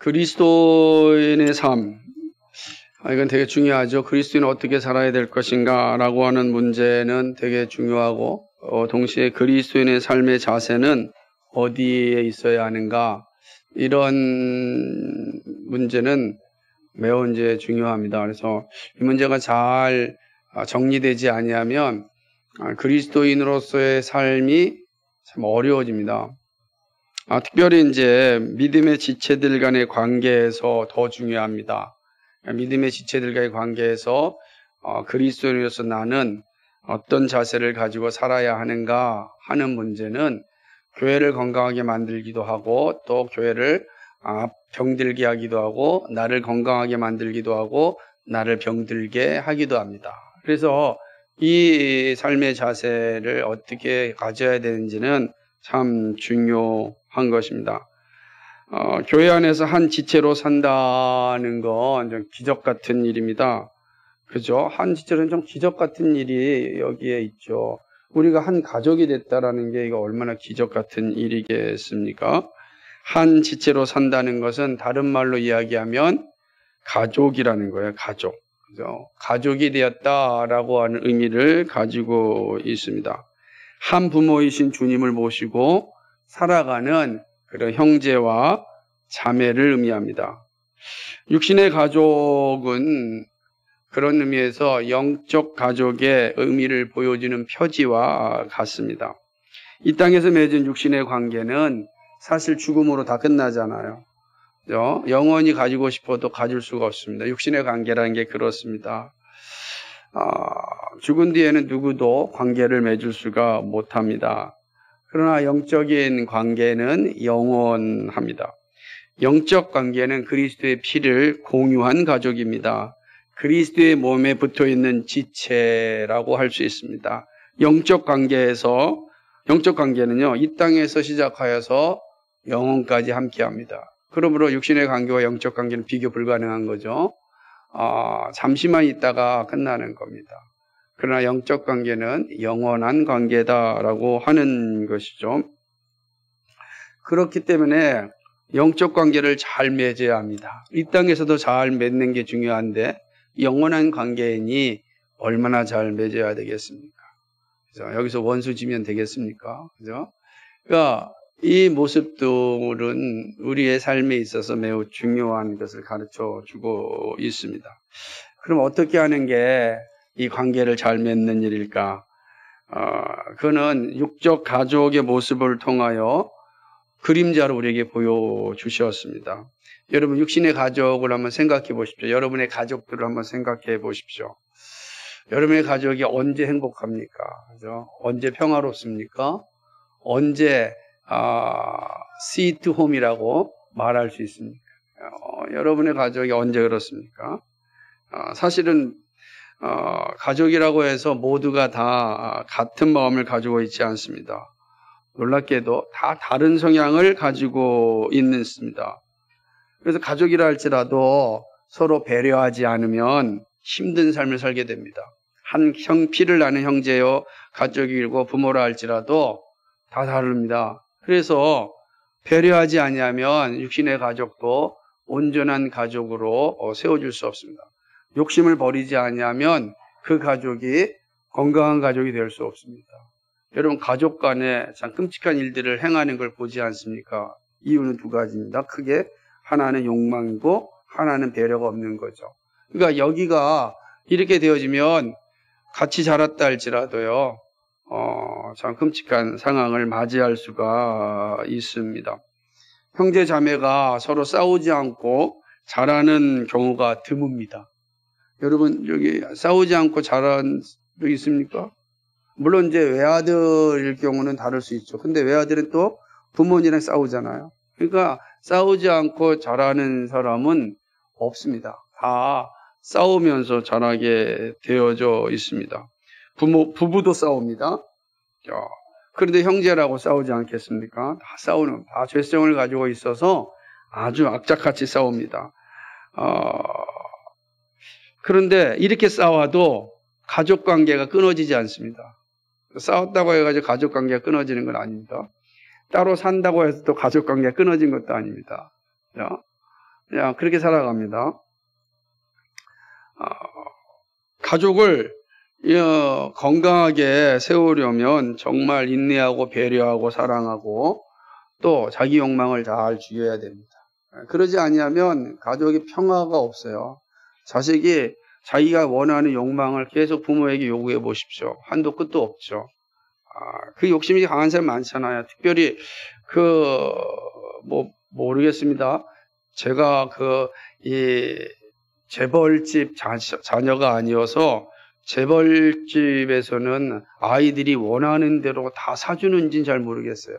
그리스도인의 삶, 이건 되게 중요하죠. 그리스도인은 어떻게 살아야 될 것인가 라고 하는 문제는 되게 중요하고, 동시에 그리스도인의 삶의 자세는 어디에 있어야 하는가, 이런 문제는 매우 이제 중요합니다. 그래서 이 문제가 잘 정리되지 아니하면 그리스도인으로서의 삶이 참 어려워집니다. 특별히 이제 믿음의 지체들 간의 관계에서 더 중요합니다. 믿음의 지체들 간의 관계에서 그리스도인으로서 나는 어떤 자세를 가지고 살아야 하는가 하는 문제는 교회를 건강하게 만들기도 하고, 또 교회를 병들게 하기도 하고, 나를 건강하게 만들기도 하고, 나를 병들게 하기도 합니다. 그래서 이 삶의 자세를 어떻게 가져야 되는지는 참 중요한 것입니다. 교회 안에서 한 지체로 산다는 건 좀 기적 같은 일입니다. 그죠? 한 지체로는 좀 기적 같은 일이 여기에 있죠. 우리가 한 가족이 됐다라는 게 이거 얼마나 기적 같은 일이겠습니까? 한 지체로 산다는 것은 다른 말로 이야기하면 가족이라는 거예요. 가족. 그죠? 가족이 되었다라고 하는 의미를 가지고 있습니다. 한 부모이신 주님을 모시고 살아가는 그런 형제와 자매를 의미합니다. 육신의 가족은 그런 의미에서 영적 가족의 의미를 보여주는 표지와 같습니다. 이 땅에서 맺은 육신의 관계는 사실 죽음으로 다 끝나잖아요. 그죠? 영원히 가지고 싶어도 가질 수가 없습니다. 육신의 관계라는 게 그렇습니다. 죽은 뒤에는 누구도 관계를 맺을 수가 못합니다. 그러나 영적인 관계는 영원합니다. 영적 관계는 그리스도의 피를 공유한 가족입니다. 그리스도의 몸에 붙어있는 지체라고 할 수 있습니다. 영적 관계는요, 이 땅에서 시작하여서 영원까지 함께합니다. 그러므로 육신의 관계와 영적 관계는 비교 불가능한 거죠. 잠시만 있다가 끝나는 겁니다. 그러나 영적 관계는 영원한 관계다라고 하는 것이죠. 그렇기 때문에 영적 관계를 잘 맺어야 합니다. 이 땅에서도 잘 맺는 게 중요한데 영원한 관계이니 얼마나 잘 맺어야 되겠습니까? 그죠? 여기서 원수 지면 되겠습니까? 그죠? 그러니까 이 모습들은 우리의 삶에 있어서 매우 중요한 것을 가르쳐 주고 있습니다. 그럼 어떻게 하는 게 이 관계를 잘 맺는 일일까? 그는 육적 가족의 모습을 통하여 그림자로 우리에게 보여주셨습니다. 여러분, 육신의 가족을 한번 생각해 보십시오. 여러분의 가족들을 한번 생각해 보십시오. 여러분의 가족이 언제 행복합니까? 그죠? 언제 평화롭습니까? 언제 스위트 홈이라고 말할 수 있습니까? 여러분의 가족이 언제 그렇습니까? 사실은 가족이라고 해서 모두가 다 같은 마음을 가지고 있지 않습니다. 놀랍게도 다 다른 성향을 가지고 있습니다. 그래서 가족이라 할지라도 서로 배려하지 않으면 힘든 삶을 살게 됩니다. 피를 나는 형제요 가족이고 부모라 할지라도 다 다릅니다. 그래서 배려하지 아니하면 육신의 가족도 온전한 가족으로 세워줄 수 없습니다. 욕심을 버리지 아니하면 그 가족이 건강한 가족이 될 수 없습니다. 여러분, 가족 간에 참 끔찍한 일들을 행하는 걸 보지 않습니까? 이유는 두 가지입니다. 크게 하나는 욕망이고 하나는 배려가 없는 거죠. 그러니까 여기가 이렇게 되어지면 같이 자랐다 할지라도요, 참 끔찍한 상황을 맞이할 수가 있습니다. 형제 자매가 서로 싸우지 않고 자라는 경우가 드뭅니다. 여러분, 여기 싸우지 않고 자란 적 있습니까? 물론 이제 외아들일 경우는 다를 수 있죠. 근데 외아들은 또 부모님이랑 싸우잖아요. 그러니까 싸우지 않고 자라는 사람은 없습니다. 다 싸우면서 자라게 되어져 있습니다. 부부도 싸웁니다. 그런데 형제라고 싸우지 않겠습니까? 다 죄성을 가지고 있어서 아주 악착같이 싸웁니다. 그런데 이렇게 싸워도 가족 관계가 끊어지지 않습니다. 싸웠다고 해가지고 가족 관계가 끊어지는 건 아닙니다. 따로 산다고 해서 또 가족 관계가 끊어진 것도 아닙니다. 그냥 그렇게 살아갑니다. 가족을 건강하게 세우려면 정말 인내하고 배려하고 사랑하고 또 자기 욕망을 잘 죽여야 됩니다. 그러지 아니하면 가족이 평화가 없어요. 자식이 자기가 원하는 욕망을 계속 부모에게 요구해 보십시오. 한도 끝도 없죠. 그 욕심이 강한 사람 많잖아요. 특별히 모르겠습니다. 제가 이 재벌집 자녀가 아니어서 재벌집에서는 아이들이 원하는 대로 다 사주는지는 잘 모르겠어요.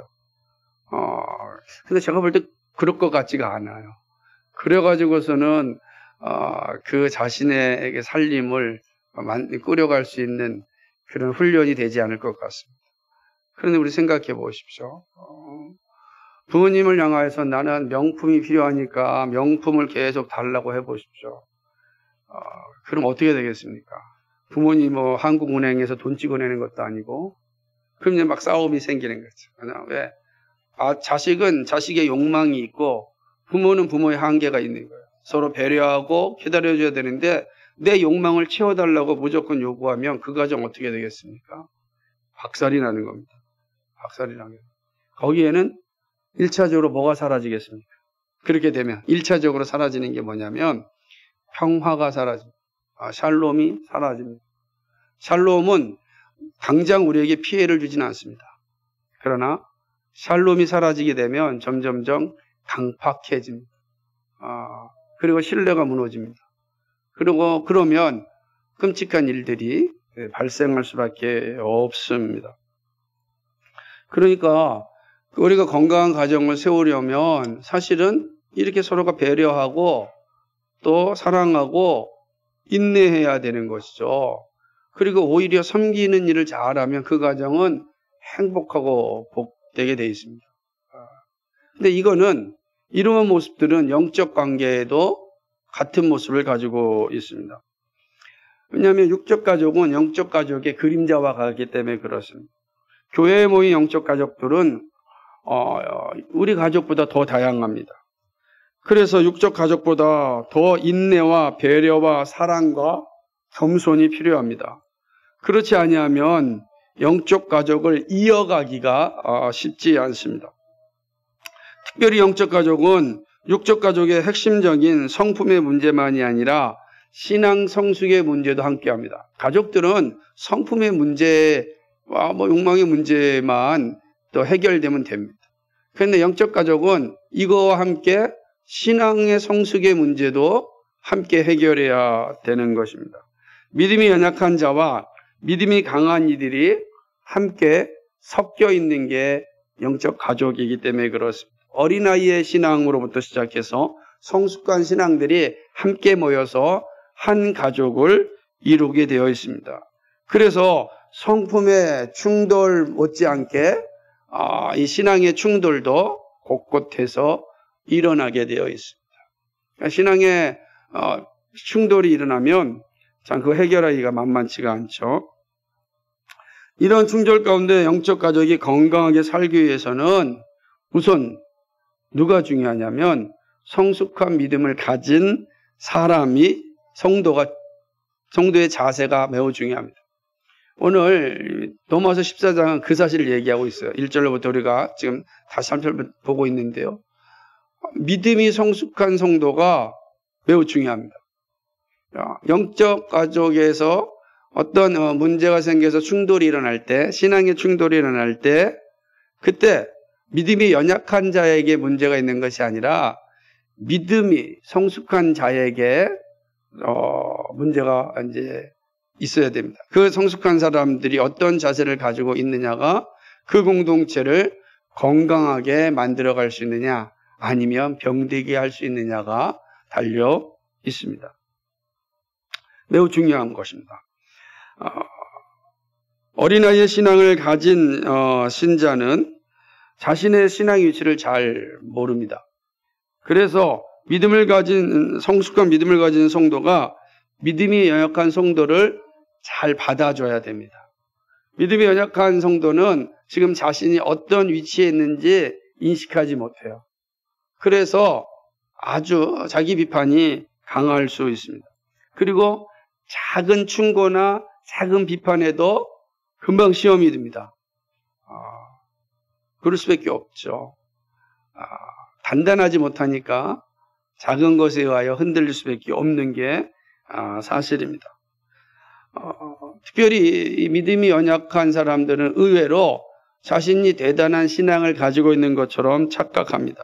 근데 제가 볼 때 그럴 것 같지가 않아요. 그래가지고서는 그 자신의 살림을 꾸려갈 수 있는 그런 훈련이 되지 않을 것 같습니다. 그런데 우리 생각해 보십시오. 부모님을 향하여서 나는 명품이 필요하니까 명품을 계속 달라고 해 보십시오. 그럼 어떻게 되겠습니까? 부모님 한국은행에서 돈 찍어내는 것도 아니고, 그럼 이제 막 싸움이 생기는 거죠. 왜? 자식은 자식의 욕망이 있고, 부모는 부모의 한계가 있는 거예요. 서로 배려하고 기다려줘야 되는데, 내 욕망을 채워달라고 무조건 요구하면 그 가정 어떻게 되겠습니까? 박살이 나는 겁니다. 박살이 나는 거예요. 거기에는 1차적으로 뭐가 사라지겠습니까? 그렇게 되면 1차적으로 사라지는 게 뭐냐면 평화가 사라집니다. 샬롬이 사라집니다. 샬롬은 당장 우리에게 피해를 주지는 않습니다. 그러나 샬롬이 사라지게 되면 점점점 강팍해집니다. 그리고 신뢰가 무너집니다. 그러면 끔찍한 일들이 발생할 수밖에 없습니다. 그러니까 우리가 건강한 가정을 세우려면 사실은 이렇게 서로가 배려하고 또 사랑하고 인내해야 되는 것이죠. 그리고 오히려 섬기는 일을 잘하면 그 가정은 행복하고 복되게 되어 있습니다. 근데 이러한 모습들은 영적 관계에도 같은 모습을 가지고 있습니다. 왜냐하면 육적 가족은 영적 가족의 그림자와 같기 때문에 그렇습니다. 교회에 모인 영적 가족들은 우리 가족보다 더 다양합니다. 그래서 육적 가족보다 더 인내와 배려와 사랑과 겸손이 필요합니다. 그렇지 아니하면 영적 가족을 이어가기가 쉽지 않습니다. 특별히 영적 가족은 육적 가족의 핵심적인 성품의 문제만이 아니라 신앙 성숙의 문제도 함께합니다. 가족들은 성품의 문제와 욕망의 문제만 또 해결되면 됩니다. 그런데 영적 가족은 이거와 함께 신앙의 성숙의 문제도 함께 해결해야 되는 것입니다. 믿음이 연약한 자와 믿음이 강한 이들이 함께 섞여 있는 게 영적 가족이기 때문에 그렇습니다. 어린아이의 신앙으로부터 시작해서 성숙한 신앙들이 함께 모여서 한 가족을 이루게 되어 있습니다. 그래서 성품의 충돌 못지않게 이 신앙의 충돌도 곳곳에서 일어나게 되어 있습니다. 그러니까 신앙의 충돌이 일어나면 참 그 해결하기가 만만치가 않죠. 이런 충돌 가운데 영적 가족이 건강하게 살기 위해서는 우선 누가 중요하냐면 성숙한 믿음을 가진 성도의 자세가 매우 중요합니다. 오늘 로마서 14장은 그 사실을 얘기하고 있어요. 1절로부터 우리가 지금 다시 살펴보고 있는데요. 믿음이 성숙한 성도가 매우 중요합니다. 영적 가족에서 어떤 문제가 생겨서 충돌이 일어날 때, 신앙의 충돌이 일어날 때, 그때 믿음이 연약한 자에게 문제가 있는 것이 아니라 믿음이 성숙한 자에게 문제가 이제 있어야 됩니다. 그 성숙한 사람들이 어떤 자세를 가지고 있느냐가 그 공동체를 건강하게 만들어갈 수 있느냐, 아니면 병들게 할 수 있느냐가 달려 있습니다. 매우 중요한 것입니다. 어린아이의 신앙을 가진 신자는 자신의 신앙 위치를 잘 모릅니다. 그래서 성숙한 믿음을 가진 성도가 믿음이 연약한 성도를 잘 받아줘야 됩니다. 믿음이 연약한 성도는 지금 자신이 어떤 위치에 있는지 인식하지 못해요. 그래서 아주 자기 비판이 강할 수 있습니다. 그리고 작은 충고나 작은 비판에도 금방 시험이 듭니다. 그럴 수밖에 없죠. 단단하지 못하니까 작은 것에 의하여 흔들릴 수밖에 없는 게 사실입니다. 특별히 이 믿음이 연약한 사람들은 의외로 자신이 대단한 신앙을 가지고 있는 것처럼 착각합니다.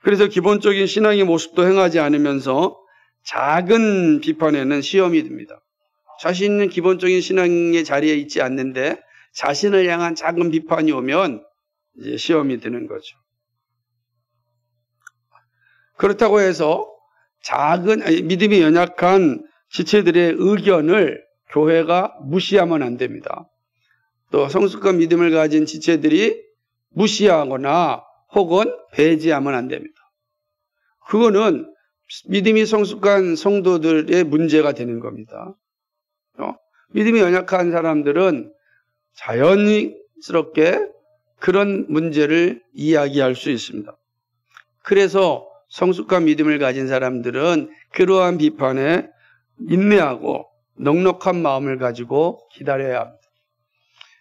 그래서 기본적인 신앙의 모습도 행하지 않으면서 작은 비판에는 시험이 듭니다. 자신은 기본적인 신앙의 자리에 있지 않는데 자신을 향한 작은 비판이 오면 이제 시험이 드는 거죠. 그렇다고 해서 믿음이 연약한 지체들의 의견을 교회가 무시하면 안 됩니다. 또 성숙한 믿음을 가진 지체들이 무시하거나 혹은 배제하면 안 됩니다. 그거는 믿음이 성숙한 성도들의 문제가 되는 겁니다. 믿음이 연약한 사람들은 자연스럽게 그런 문제를 이야기할 수 있습니다. 그래서 성숙한 믿음을 가진 사람들은 그러한 비판에 인내하고 넉넉한 마음을 가지고 기다려야 합니다.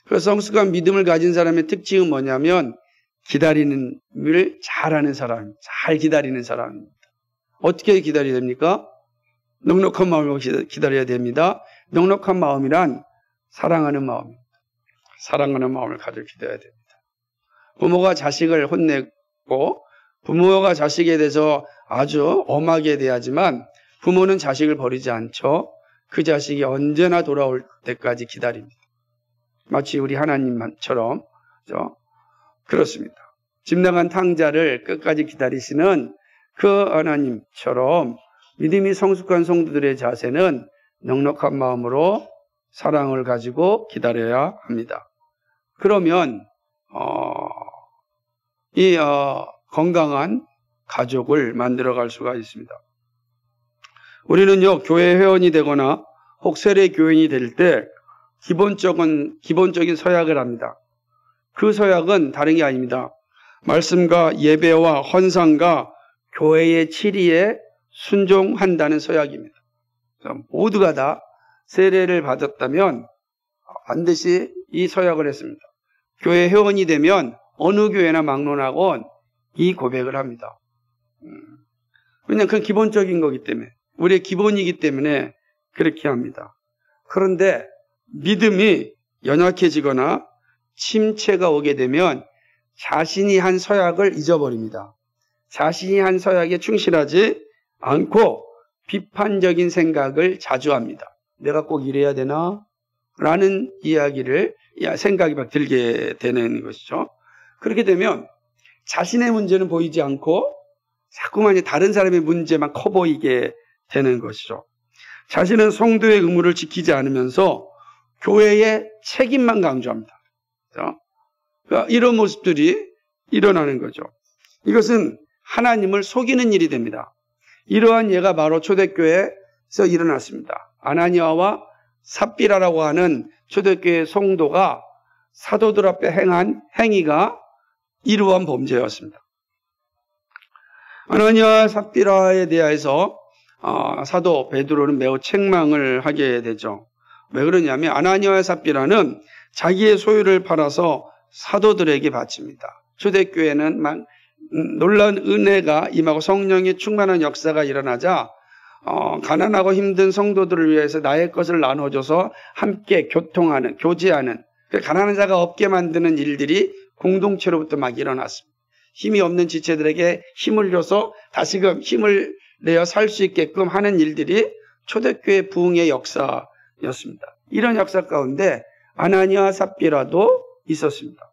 그래서 성숙한 믿음을 가진 사람의 특징은 뭐냐면 기다리는 일 잘하는 사람, 잘 기다리는 사람입니다. 어떻게 기다려야 됩니까? 넉넉한 마음으로 기다려야 됩니다. 넉넉한 마음이란 사랑하는 마음입니다. 사랑하는 마음을 가지고 기다려야 됩니다. 부모가 자식을 혼내고 부모가 자식에 대해서 아주 엄하게 대하지만 부모는 자식을 버리지 않죠. 그 자식이 언제나 돌아올 때까지 기다립니다. 마치 우리 하나님처럼 그렇습니다. 집 나간 탕자를 끝까지 기다리시는 그 하나님처럼 믿음이 성숙한 성도들의 자세는 넉넉한 마음으로 사랑을 가지고 기다려야 합니다. 그러면 건강한 가족을 만들어갈 수가 있습니다. 우리는요, 교회 회원이 되거나 혹 세례 교인이 될 때 기본적인 서약을 합니다. 그 서약은 다른 게 아닙니다. 말씀과 예배와 헌상과 교회의 치리에 순종한다는 서약입니다. 모두가 다 세례를 받았다면 반드시 이 서약을 했습니다. 교회 회원이 되면 어느 교회나 막론하고 이 고백을 합니다. 왜냐하면 그건 기본적인 거기 때문에, 우리의 기본이기 때문에 그렇게 합니다. 그런데 믿음이 연약해지거나 침체가 오게 되면 자신이 한 서약을 잊어버립니다. 자신이 한 서약에 충실하지 않고 비판적인 생각을 자주 합니다. 내가 꼭 이래야 되나? 라는 생각이 막 들게 되는 것이죠. 그렇게 되면 자신의 문제는 보이지 않고 자꾸만 다른 사람의 문제만 커 보이게 되는 것이죠. 자신은 성도의 의무를 지키지 않으면서 교회의 책임만 강조합니다. 그러니까 이런 모습들이 일어나는 거죠. 이것은 하나님을 속이는 일이 됩니다. 이러한 예가 바로 초대교회에서 일어났습니다. 아나니아와 삽비라라고 하는 초대교회 성도가 사도들 앞에 행한 행위가 이러한 범죄였습니다. 아나니아와 삽비라에 대해서 사도 베드로는 매우 책망을 하게 되죠. 왜 그러냐면 아나니아와 삽비라는 자기의 소유를 팔아서 사도들에게 바칩니다. 초대교회는 막 놀라운 은혜가 임하고 성령의 충만한 역사가 일어나자 가난하고 힘든 성도들을 위해서 나의 것을 나눠줘서 함께 교제하는 가난한 자가 없게 만드는 일들이 공동체로부터 막 일어났습니다. 힘이 없는 지체들에게 힘을 줘서 다시금 힘을 내어 살 수 있게끔 하는 일들이 초대교회 부흥의 역사였습니다. 이런 역사 가운데 아나니아 삽비라도 있었습니다.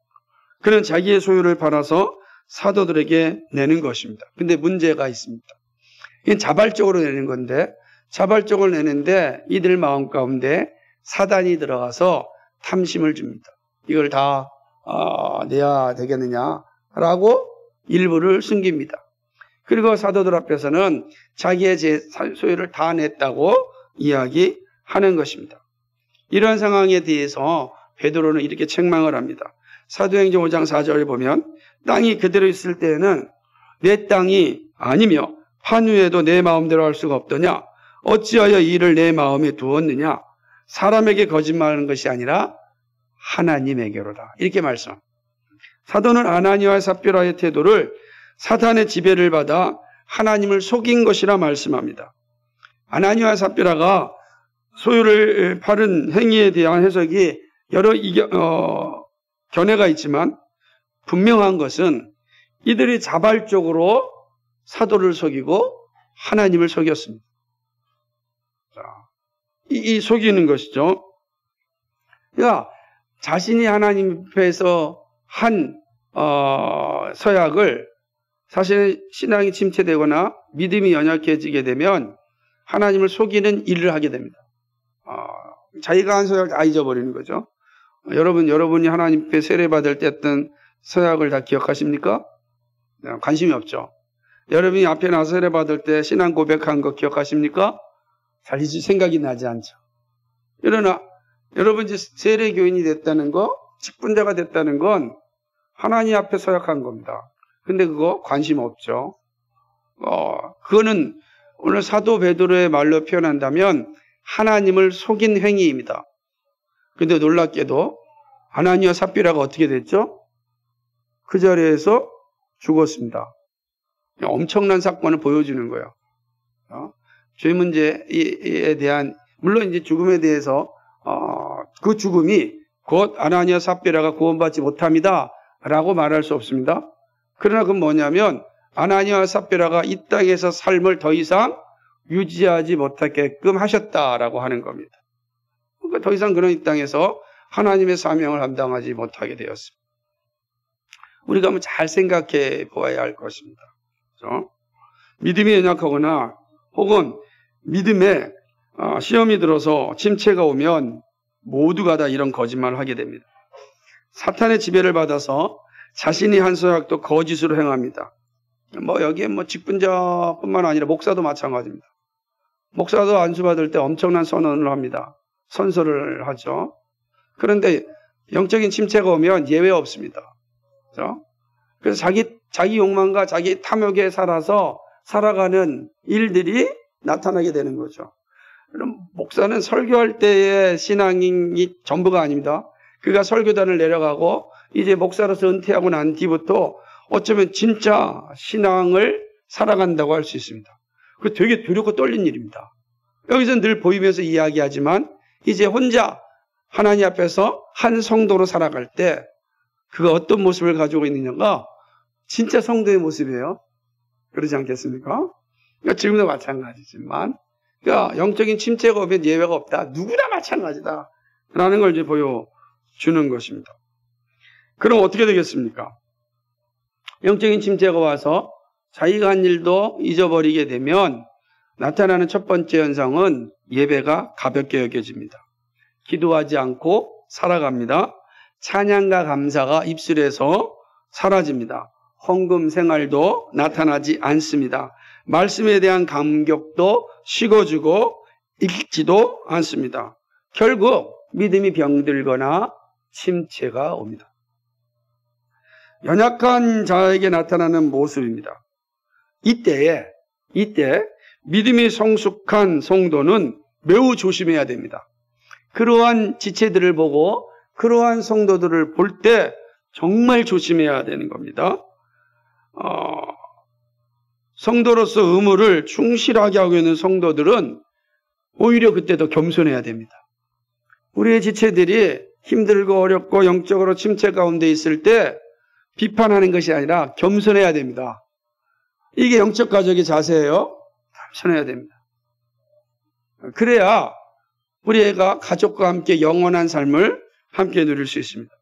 그는 자기의 소유를 팔아서 사도들에게 내는 것입니다. 근데 문제가 있습니다. 이건 자발적으로 내는 건데, 자발적으로 내는데 이들 마음 가운데 사단이 들어가서 탐심을 줍니다. 이걸 다 내야 되겠느냐라고 일부를 숨깁니다. 그리고 사도들 앞에서는 자기의 소유를 다 냈다고 이야기하는 것입니다. 이런 상황에 대해서 베드로는 이렇게 책망을 합니다. 사도행전 5장 4절에 보면 땅이 그대로 있을 때에는 내 땅이 아니며 판후에도 내 마음대로 할 수가 없더냐? 어찌하여 이 일을 내 마음에 두었느냐? 사람에게 거짓말하는 것이 아니라 하나님에게로다. 이렇게 말씀. 사도는 아나니아와 삽비라의 태도를 사탄의 지배를 받아 하나님을 속인 것이라 말씀합니다. 아나니아와 삽비라가 소유를 팔은 행위에 대한 해석이 여러 견해가 있지만 분명한 것은 이들이 자발적으로 사도를 속이고 하나님을 속였습니다. 자, 이 속이는 것이죠. 그러니까 자신이 하나님 앞에서 한 서약을 사실 신앙이 침체되거나 믿음이 연약해지게 되면 하나님을 속이는 일을 하게 됩니다. 자기가 한 서약 다 잊어버리는 거죠. 여러분이 하나님 앞에 세례받을 때 했던 서약을 다 기억하십니까? 관심이 없죠. 여러분이 앞에 나서 세례받을 때 신앙 고백한 거 기억하십니까? 잘 생각이 나지 않죠. 그러나 여러분 이제 세례교인이 됐다는 거, 직분자가 됐다는 건 하나님 앞에 서약한 겁니다. 근데 그거 관심 없죠. 그거는 오늘 사도 베드로의 말로 표현한다면 하나님을 속인 행위입니다. 근데 놀랍게도 아나니아 삽비라가 어떻게 됐죠? 그 자리에서 죽었습니다. 엄청난 사건을 보여주는 거예요. 죄 문제에 대한, 물론 이제 죽음에 대해서 그 죽음이 곧 아나니아 삽비라가 구원받지 못합니다 라고 말할 수 없습니다. 그러나 그건 뭐냐면 아나니아 삽비라가 이 땅에서 삶을 더 이상 유지하지 못하게끔 하셨다라고 하는 겁니다. 그러니까 더 이상 그런 이 땅에서 하나님의 사명을 감당하지 못하게 되었습니다. 우리가 한번 잘 생각해 보아야 할 것입니다. 그렇죠? 믿음이 연약하거나 혹은 믿음에 시험이 들어서 침체가 오면 모두가 다 이런 거짓말을 하게 됩니다. 사탄의 지배를 받아서 자신이 한 서약도 거짓으로 행합니다. 여기에 직분자뿐만 아니라 목사도 마찬가지입니다. 목사도 안수받을 때 엄청난 선언을 합니다. 선서를 하죠. 그런데 영적인 침체가 오면 예외 없습니다. 그렇죠? 그래서 자기 욕망과 자기 탐욕에 살아가는 일들이 나타나게 되는 거죠. 그럼 목사는 설교할 때의 신앙이 전부가 아닙니다. 그가 설교단을 내려가고 이제 목사로서 은퇴하고 난 뒤부터 어쩌면 진짜 신앙을 살아간다고 할 수 있습니다. 그 되게 두렵고 떨린 일입니다. 여기서 늘 보이면서 이야기하지만 이제 혼자 하나님 앞에서 한 성도로 살아갈 때 그가 어떤 모습을 가지고 있느냐가 진짜 성도의 모습이에요. 그러지 않겠습니까? 그러니까 지금도 마찬가지지만 그러니까 영적인 침체가 오면 예외가 없다. 누구나 마찬가지다. 라는 걸 이제 보여주는 것입니다. 그럼 어떻게 되겠습니까? 영적인 침체가 와서 자기가 한 일도 잊어버리게 되면 나타나는 첫 번째 현상은 예배가 가볍게 여겨집니다. 기도하지 않고 살아갑니다. 찬양과 감사가 입술에서 사라집니다. 헌금 생활도 나타나지 않습니다. 말씀에 대한 감격도 식어지고 읽지도 않습니다. 결국 믿음이 병들거나 침체가 옵니다. 연약한 자에게 나타나는 모습입니다. 이때 믿음이 성숙한 성도는 매우 조심해야 됩니다. 그러한 지체들을 보고 그러한 성도들을 볼 때 정말 조심해야 되는 겁니다. 성도로서 의무를 충실하게 하고 있는 성도들은 오히려 그때 더 겸손해야 됩니다. 우리의 지체들이 힘들고 어렵고 영적으로 침체 가운데 있을 때 비판하는 것이 아니라 겸손해야 됩니다. 이게 영적 가족의 자세예요. 겸손해야 됩니다. 그래야 우리 애가 가족과 함께 영원한 삶을 함께 누릴 수 있습니다.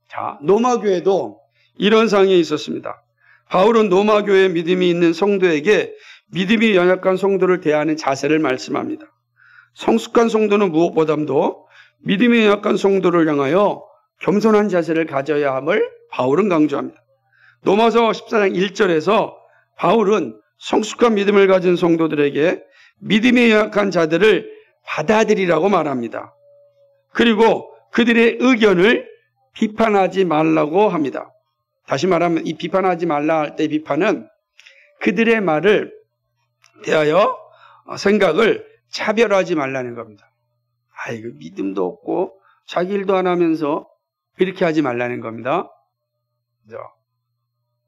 자, 로마교회도 이런 상황이 있었습니다. 바울은 로마교회에 믿음이 있는 성도에게 믿음이 연약한 성도를 대하는 자세를 말씀합니다. 성숙한 성도는 무엇보다도 믿음이 연약한 성도를 향하여 겸손한 자세를 가져야 함을 바울은 강조합니다. 로마서 14장 1절에서 바울은 성숙한 믿음을 가진 성도들에게 믿음이 연약한 자들을 받아들이라고 말합니다. 그리고 그들의 의견을 비판하지 말라고 합니다. 다시 말하면 이 비판하지 말라 할 때 비판은 그들의 말을 대하여 생각을 차별하지 말라는 겁니다. 이거 믿음도 없고 자기 일도 안 하면서 이렇게 하지 말라는 겁니다. 그죠?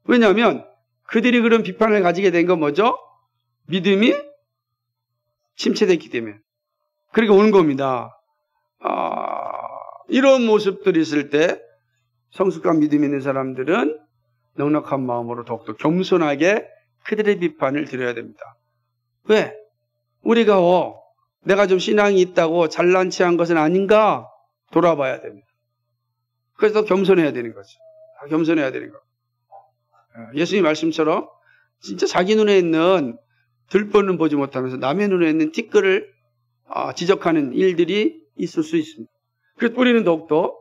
왜냐하면 그들이 그런 비판을 가지게 된 건 뭐죠? 믿음이 침체됐기 때문에. 그렇게 오는 겁니다. 이런 모습들이 있을 때 성숙한 믿음 있는 사람들은 넉넉한 마음으로 더욱더 겸손하게 그들의 비판을 드려야 됩니다. 왜? 우리가 내가 좀 신앙이 있다고 잘난 체한 것은 아닌가 돌아봐야 됩니다. 그래서 겸손해야 되는 거죠. 겸손해야 되는 거. 예수님 말씀처럼 진짜 자기 눈에 있는 들보는 보지 못하면서 남의 눈에 있는 티끌을 지적하는 일들이 있을 수 있습니다. 그래서 우리는 더욱더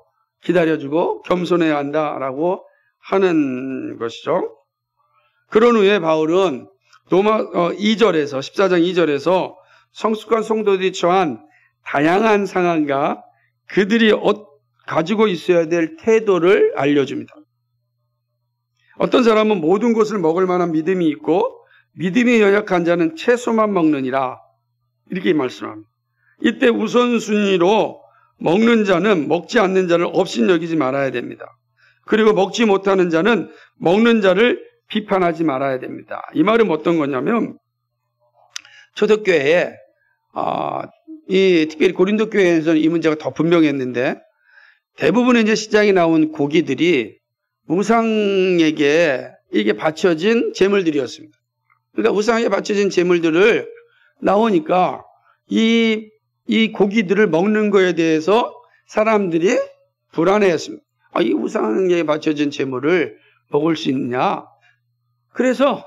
기다려주고 겸손해야 한다라고 하는 것이죠. 그런 후에 바울은 로마 2절에서 14장 2절에서 성숙한 성도들이 처한 다양한 상황과 그들이 가지고 있어야 될 태도를 알려줍니다. 어떤 사람은 모든 것을 먹을 만한 믿음이 있고 믿음이 연약한 자는 채소만 먹느니라 이렇게 말씀합니다. 이때 우선순위로 먹는 자는 먹지 않는 자를 업신여기지 말아야 됩니다. 그리고 먹지 못하는 자는 먹는 자를 비판하지 말아야 됩니다. 이 말은 어떤 거냐면 초대교회에 특별히 고린도 교회에서는 이 문제가 더 분명했는데 대부분의 이제 시장에 나온 고기들이 우상에게 이게 바쳐진 제물들이었습니다. 그러니까 우상에 바쳐진 제물들을 나오니까 이 고기들을 먹는 거에 대해서 사람들이 불안해했습니다. 이 우상에 바쳐진 제물을 먹을 수 있냐? 그래서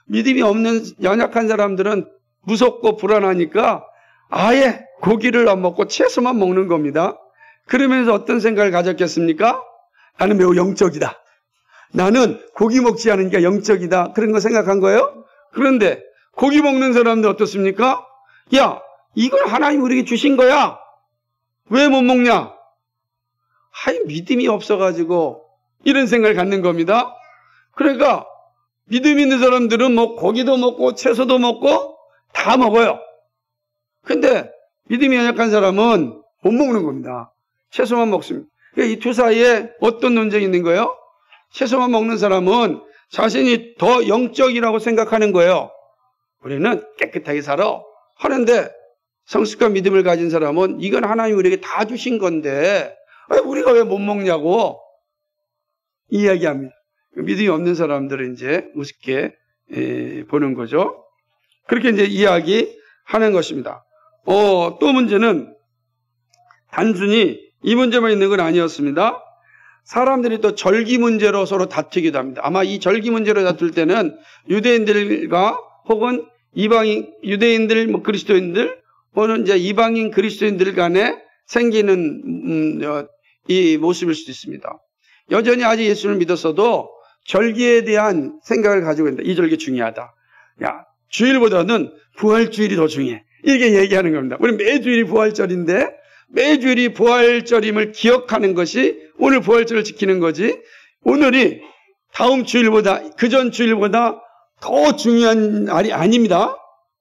믿음이 없는 연약한 사람들은 무섭고 불안하니까 아예 고기를 안 먹고 채소만 먹는 겁니다. 그러면서 어떤 생각을 가졌겠습니까? 나는 매우 영적이다. 나는 고기 먹지 않으니까 영적이다. 그런 거 생각한 거예요? 그런데 고기 먹는 사람들 어떻습니까? 야, 이걸 하나님 우리에게 주신 거야. 왜 못 먹냐? 믿음이 없어가지고 이런 생각을 갖는 겁니다. 그러니까 믿음 있는 사람들은 고기도 먹고 채소도 먹고 다 먹어요. 근데 믿음이 연약한 사람은 못 먹는 겁니다. 채소만 먹습니다. 이 두 사이에 어떤 논쟁이 있는 거예요? 채소만 먹는 사람은 자신이 더 영적이라고 생각하는 거예요. 우리는 깨끗하게 살아 하는데 성숙한 믿음을 가진 사람은 이건 하나님 우리에게 다 주신 건데 우리가 왜 못 먹냐고 이야기합니다. 믿음이 없는 사람들은 이제 우습게 보는 거죠. 그렇게 이제 이야기하는 것입니다. 또 문제는 단순히 이 문제만 있는 건 아니었습니다. 사람들이 또 절기 문제로 서로 다투기도 합니다. 아마 이 절기 문제로 다툴 때는 유대인들과 혹은 이방인, 유대인들, 그리스도인들, 혹은 이제 이방인 그리스도인들 간에 생기는 이 모습일 수도 있습니다. 여전히 아직 예수를 믿었어도 절기에 대한 생각을 가지고 있다. 이 절기 중요하다. 주일보다는 부활주일이 더 중요해. 이렇게 얘기하는 겁니다. 우리 매주일이 부활절인데 매주일이 부활절임을 기억하는 것이 오늘 부활절을 지키는 거지 오늘이 다음 주일보다 그전 주일보다 더 중요한 날이 아닙니다.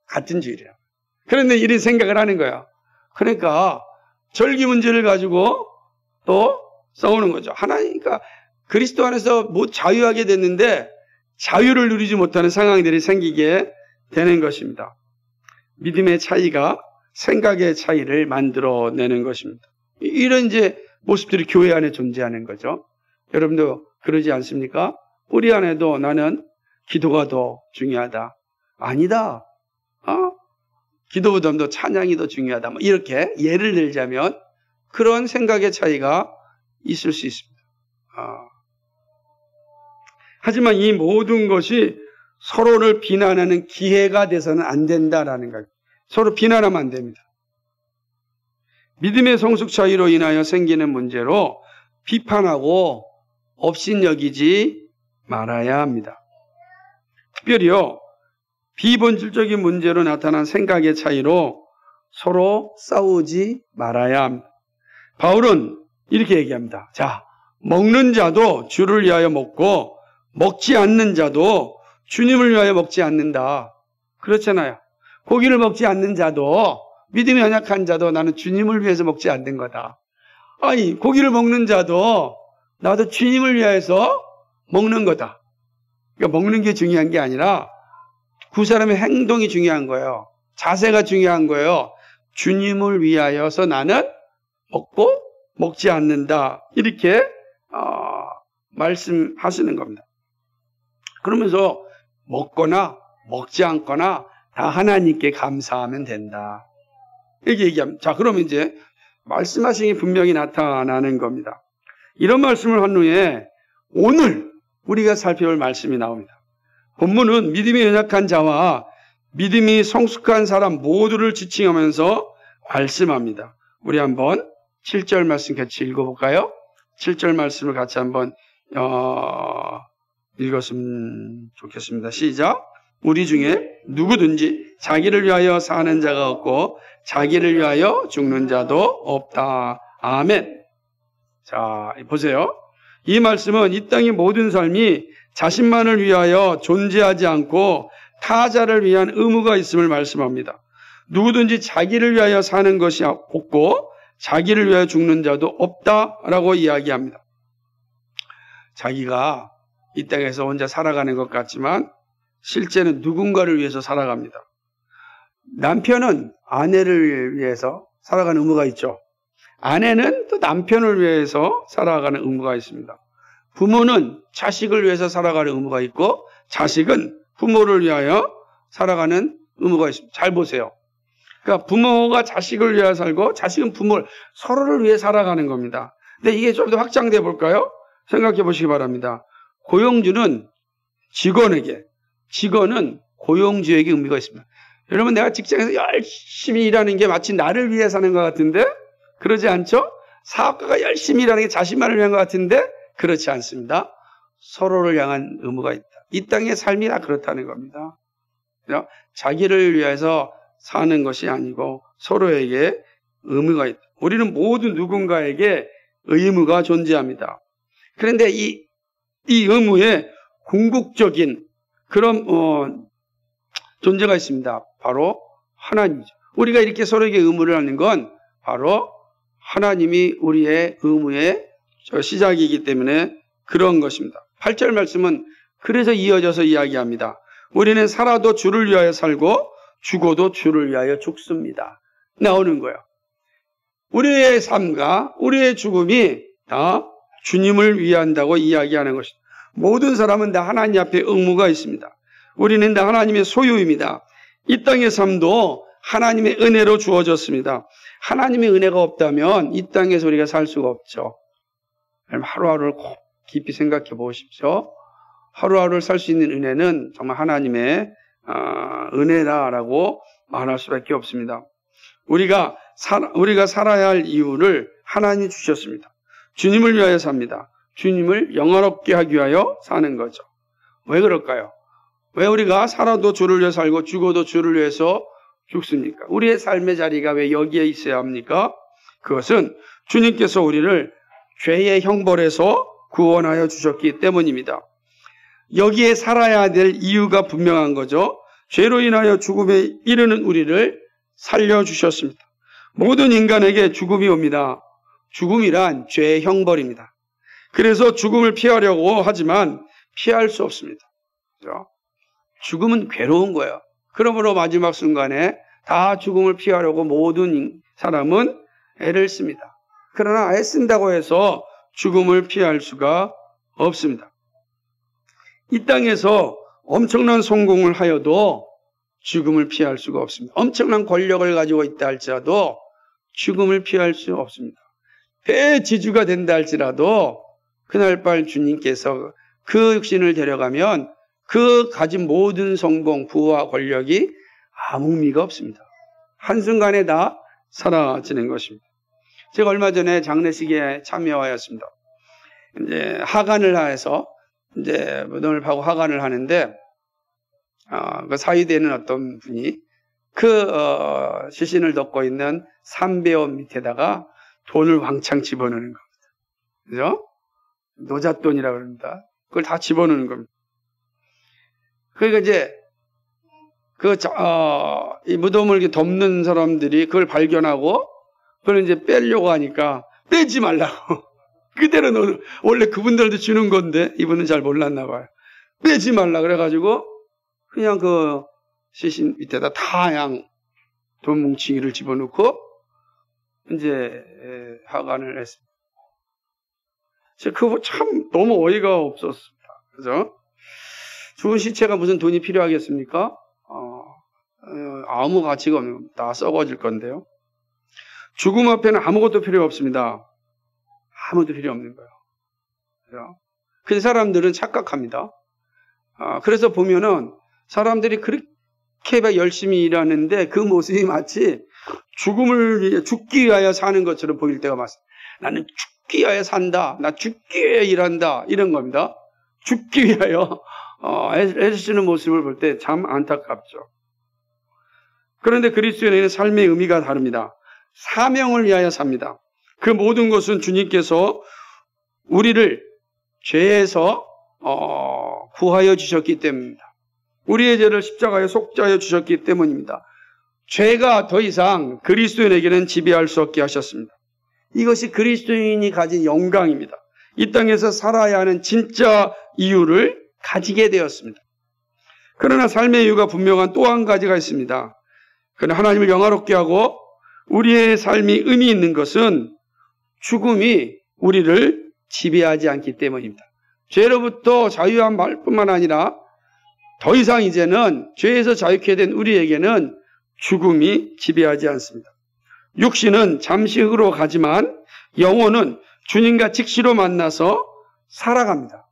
같은 주일이야. 그런데 이런 생각을 하는 거야. 그러니까 절기 문제를 가지고 또 싸우는 거죠. 하나니까 그리스도 안에서 자유하게 됐는데 자유를 누리지 못하는 상황들이 생기게 되는 것입니다. 믿음의 차이가 생각의 차이를 만들어내는 것입니다. 이런 이제 모습들이 교회 안에 존재하는 거죠. 여러분도 그러지 않습니까? 우리 안에도 나는 기도가 더 중요하다. 아니다. 기도보다 더 찬양이 더 중요하다. 이렇게 예를 들자면 그런 생각의 차이가 있을 수 있습니다. 하지만 이 모든 것이 서로를 비난하는 기회가 돼서는 안 된다라는 거예요. 서로 비난하면 안 됩니다. 믿음의 성숙 차이로 인하여 생기는 문제로 비판하고 업신여기지 말아야 합니다. 특별히요, 비본질적인 문제로 나타난 생각의 차이로 서로 싸우지 말아야 합니다. 바울은 이렇게 얘기합니다. 자, 먹는 자도 주를 위하여 먹고 먹지 않는 자도 주님을 위하여 먹지 않는다. 그렇잖아요. 고기를 먹지 않는 자도, 믿음이 연약한 자도 나는 주님을 위해서 먹지 않는 거다. 아니, 고기를 먹는 자도 나도 주님을 위해서 먹는 거다. 그러니까 먹는 게 중요한 게 아니라 그 사람의 행동이 중요한 거예요. 자세가 중요한 거예요. 주님을 위하여서 나는 먹고 먹지 않는다. 이렇게 말씀하시는 겁니다. 그러면서 먹거나 먹지 않거나 다 하나님께 감사하면 된다. 이렇게 얘기합니다. 자, 그러면 이제 말씀하신 게 분명히 나타나는 겁니다. 이런 말씀을 한 후에 오늘 우리가 살펴볼 말씀이 나옵니다. 본문은 믿음이 연약한 자와 믿음이 성숙한 사람 모두를 지칭하면서 말씀합니다. 우리 한번 7절 말씀 같이 읽어볼까요? 7절 말씀을 같이 한번 읽었으면 좋겠습니다. 시작. 우리 중에 누구든지 자기를 위하여 사는 자가 없고 자기를 위하여 죽는 자도 없다. 아멘. 자, 보세요. 이 말씀은 이 땅의 모든 삶이 자신만을 위하여 존재하지 않고 타자를 위한 의무가 있음을 말씀합니다. 누구든지 자기를 위하여 사는 것이 없고 자기를 위하여 죽는 자도 없다라고 이야기합니다. 자기가 이 땅에서 혼자 살아가는 것 같지만 실제는 누군가를 위해서 살아갑니다. 남편은 아내를 위해서 살아가는 의무가 있죠. 아내는 또 남편을 위해서 살아가는 의무가 있습니다. 부모는 자식을 위해서 살아가는 의무가 있고 자식은 부모를 위하여 살아가는 의무가 있습니다. 잘 보세요. 그러니까 부모가 자식을 위하여 살고 자식은 부모를 서로를 위해 살아가는 겁니다. 근데 이게 좀 더 확장돼 볼까요? 생각해 보시기 바랍니다. 고용주는 직원은 고용주에게 의미가 있습니다. 여러분, 내가 직장에서 열심히 일하는 게 마치 나를 위해 사는 것 같은데 그러지 않죠? 사업가가 열심히 일하는 게 자신만을 위한 것 같은데 그렇지 않습니다. 서로를 향한 의무가 있다. 이 땅의 삶이 다 그렇다는 겁니다. 자기를 위해서 사는 것이 아니고 서로에게 의무가 있다. 우리는 모두 누군가에게 의무가 존재합니다. 그런데 이 의무에 궁극적인 그런 존재가 있습니다. 바로 하나님이죠. 우리가 이렇게 서로에게 의무를 하는 건 바로 하나님이 우리의 의무의 시작이기 때문에 그런 것입니다. 8절 말씀은 그래서 이어져서 이야기합니다. 우리는 살아도 주를 위하여 살고 죽어도 주를 위하여 죽습니다. 나오는 거예요. 우리의 삶과 우리의 죽음이 다 주님을 위한다고 이야기하는 것입니다. 모든 사람은 다 하나님 앞에 의무가 있습니다. 우리는 다 하나님의 소유입니다. 이 땅의 삶도 하나님의 은혜로 주어졌습니다. 하나님의 은혜가 없다면 이 땅에서 우리가 살 수가 없죠. 하루하루를 꼭 깊이 생각해 보십시오. 하루하루를 살 수 있는 은혜는 정말 하나님의 은혜다라고 말할 수밖에 없습니다. 우리가 살아야 할 이유를 하나님이 주셨습니다. 주님을 위하여 삽니다. 주님을 영화롭게 하기 위하여 사는 거죠. 왜 그럴까요? 왜 우리가 살아도 주를 위해 살고 죽어도 주를 위해서 죽습니까? 우리의 삶의 자리가 왜 여기에 있어야 합니까? 그것은 주님께서 우리를 죄의 형벌에서 구원하여 주셨기 때문입니다. 여기에 살아야 될 이유가 분명한 거죠. 죄로 인하여 죽음에 이르는 우리를 살려주셨습니다. 모든 인간에게 죽음이 옵니다. 죽음이란 죄의 형벌입니다. 그래서 죽음을 피하려고 하지만 피할 수 없습니다. 그렇죠? 죽음은 괴로운 거예요. 그러므로 마지막 순간에 다 죽음을 피하려고 모든 사람은 애를 씁니다. 그러나 애쓴다고 해서 죽음을 피할 수가 없습니다. 이 땅에서 엄청난 성공을 하여도 죽음을 피할 수가 없습니다. 엄청난 권력을 가지고 있다 할지라도 죽음을 피할 수 없습니다. 대지주가 된다 할지라도 그날 밤 주님께서 그 육신을 데려가면 그 가진 모든 성공, 부와 권력이 아무 의미가 없습니다. 한순간에 다 사라지는 것입니다. 제가 얼마 전에 장례식에 참여하였습니다. 이제 하관을 해서 이제 무덤을 파고 하관을 하는데 그 사위되는 어떤 분이 그 시신을 덮고 있는 삼배옷 밑에다가 돈을 왕창 집어넣는 겁니다. 그죠? 노잣돈이라고 합니다. 그걸 다 집어넣는 겁니다. 그러니까 이제 이 무덤을 이렇게 덮는 사람들이 그걸 발견하고 그걸 이제 빼려고 하니까 빼지 말라고. 그대로 넣어. 원래 그분들도 주는 건데 이분은 잘 몰랐나 봐요. 빼지 말라 그래가지고 그냥 그 시신 밑에다 다 그냥 돈 뭉치기를 집어넣고 이제 하관을 했습니다. 그거 참 너무 어이가 없었습니다. 그죠? 죽은 시체가 무슨 돈이 필요하겠습니까? 아무 가치가 없는 겁니다. 다 썩어질 건데요. 죽음 앞에는 아무것도 필요 없습니다. 아무도 필요 없는 거예요. 그죠? 그 사람들은 착각합니다. 그래서 보면은 사람들이 그렇게 열심히 일하는데 그 모습이 마치 죽기 위하여 사는 것처럼 보일 때가 많습니다. 나는 죽기 위하여 산다. 나 죽기 위하여 일한다. 이런 겁니다. 죽기 위하여 애쓰는 모습을 볼 때 참 안타깝죠. 그런데 그리스도인의 삶의 의미가 다릅니다. 사명을 위하여 삽니다. 그 모든 것은 주님께서 우리를 죄에서 구하여 주셨기 때문입니다. 우리의 죄를 십자가에 속죄하여 주셨기 때문입니다. 죄가 더 이상 그리스도인에게는 지배할 수 없게 하셨습니다. 이것이 그리스도인이 가진 영광입니다. 이 땅에서 살아야 하는 진짜 이유를 가지게 되었습니다. 그러나 삶의 이유가 분명한 또 한 가지가 있습니다. 그러나 하나님을 영화롭게 하고 우리의 삶이 의미 있는 것은 죽음이 우리를 지배하지 않기 때문입니다. 죄로부터 자유한 말뿐만 아니라 더 이상 이제는 죄에서 자유케 된 우리에게는 죽음이 지배하지 않습니다. 육신은 잠시 흙으로 가지만 영혼은 주님과 직시로 만나서 살아갑니다.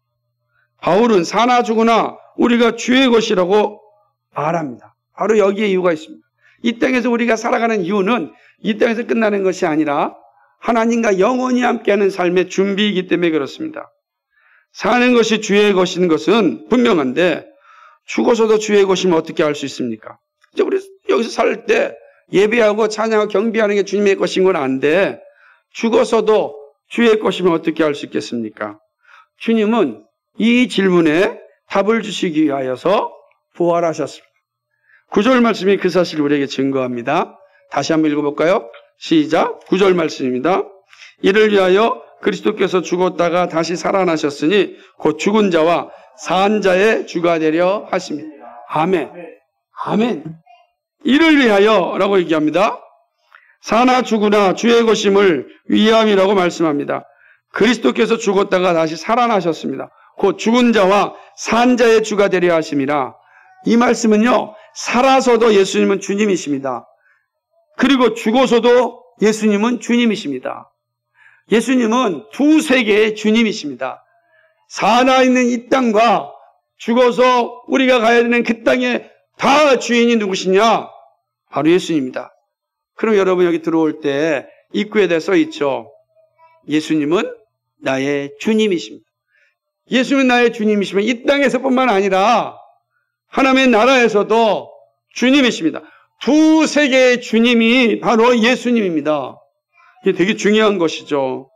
바울은 사나 죽으나 우리가 주의 것이라고 말합니다. 바로 여기에 이유가 있습니다. 이 땅에서 우리가 살아가는 이유는 이 땅에서 끝나는 것이 아니라 하나님과 영원히 함께하는 삶의 준비이기 때문에 그렇습니다. 사는 것이 주의 것인 것은 분명한데 죽어서도 주의 것이면 어떻게 할 수 있습니까? 이제 우리 여기서 살 때 예배하고 찬양하고 경배하는 게 주님의 것인 건 안돼. 죽어서도 주의 것이면 어떻게 할 수 있겠습니까? 주님은 이 질문에 답을 주시기 위하여서 부활하셨습니다. 9절 말씀이 그 사실을 우리에게 증거합니다. 다시 한번 읽어볼까요? 시작. 9절 말씀입니다. 이를 위하여 그리스도께서 죽었다가 다시 살아나셨으니 곧 죽은 자와 산 자의 주가 되려 하십니다. 아멘. 아멘. 이를 위하여 라고 얘기합니다. 사나 죽으나 주의 것임을 위함이라고 말씀합니다. 그리스도께서 죽었다가 다시 살아나셨습니다. 곧 죽은 자와 산 자의 주가 되려 하심이라. 이 말씀은요, 살아서도 예수님은 주님이십니다. 그리고 죽어서도 예수님은 주님이십니다. 예수님은 두 세계의 주님이십니다. 살아 있는 이 땅과 죽어서 우리가 가야 되는 그 땅의 다 주인이 누구시냐? 바로 예수님입니다. 그럼 여러분 여기 들어올 때 입구에 써 있죠. 예수님은 나의 주님이십니다. 예수님은 나의 주님이시면 이 땅에서뿐만 아니라 하나님의 나라에서도 주님이십니다. 두 세계의 주님이 바로 예수님입니다. 이게 되게 중요한 것이죠.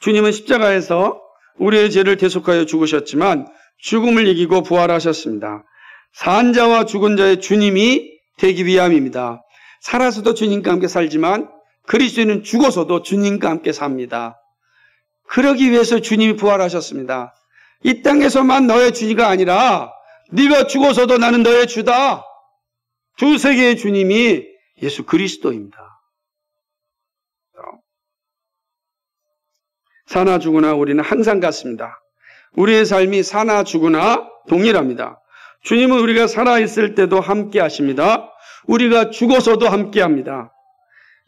주님은 십자가에서 우리의 죄를 대속하여 죽으셨지만 죽음을 이기고 부활하셨습니다. 산 자와 죽은 자의 주님이 되기 위함입니다. 살아서도 주님과 함께 살지만 그리스도인은 죽어서도 주님과 함께 삽니다. 그러기 위해서 주님이 부활하셨습니다. 이 땅에서만 너의 주가 아니라 네가 죽어서도 나는 너의 주다. 두 세계의 주님이 예수 그리스도입니다. 사나 죽으나 우리는 항상 같습니다. 우리의 삶이 사나 죽으나 동일합니다. 주님은 우리가 살아있을 때도 함께 하십니다. 우리가 죽어서도 함께 합니다.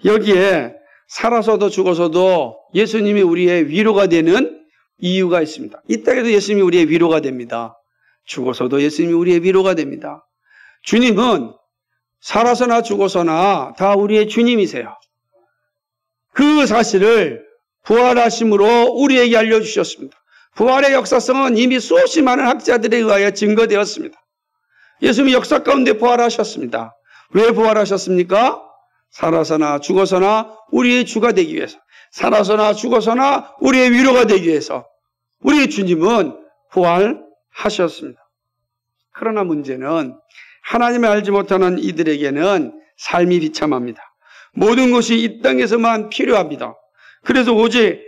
여기에 살아서도 죽어서도 예수님이 우리의 위로가 되는 이유가 있습니다. 이 땅에도 예수님이 우리의 위로가 됩니다. 죽어서도 예수님이 우리의 위로가 됩니다. 주님은 살아서나 죽어서나 다 우리의 주님이세요. 그 사실을 부활하심으로 우리에게 알려주셨습니다. 부활의 역사성은 이미 수없이 많은 학자들에 의하여 증거되었습니다. 예수님이 역사 가운데 부활하셨습니다. 왜 부활하셨습니까? 살아서나 죽어서나 우리의 주가 되기 위해서, 살아서나 죽어서나 우리의 위로가 되기 위해서 우리의 주님은 부활하셨습니다. 그러나 문제는 하나님을 알지 못하는 이들에게는 삶이 비참합니다. 모든 것이 이 땅에서만 필요합니다. 그래서 오직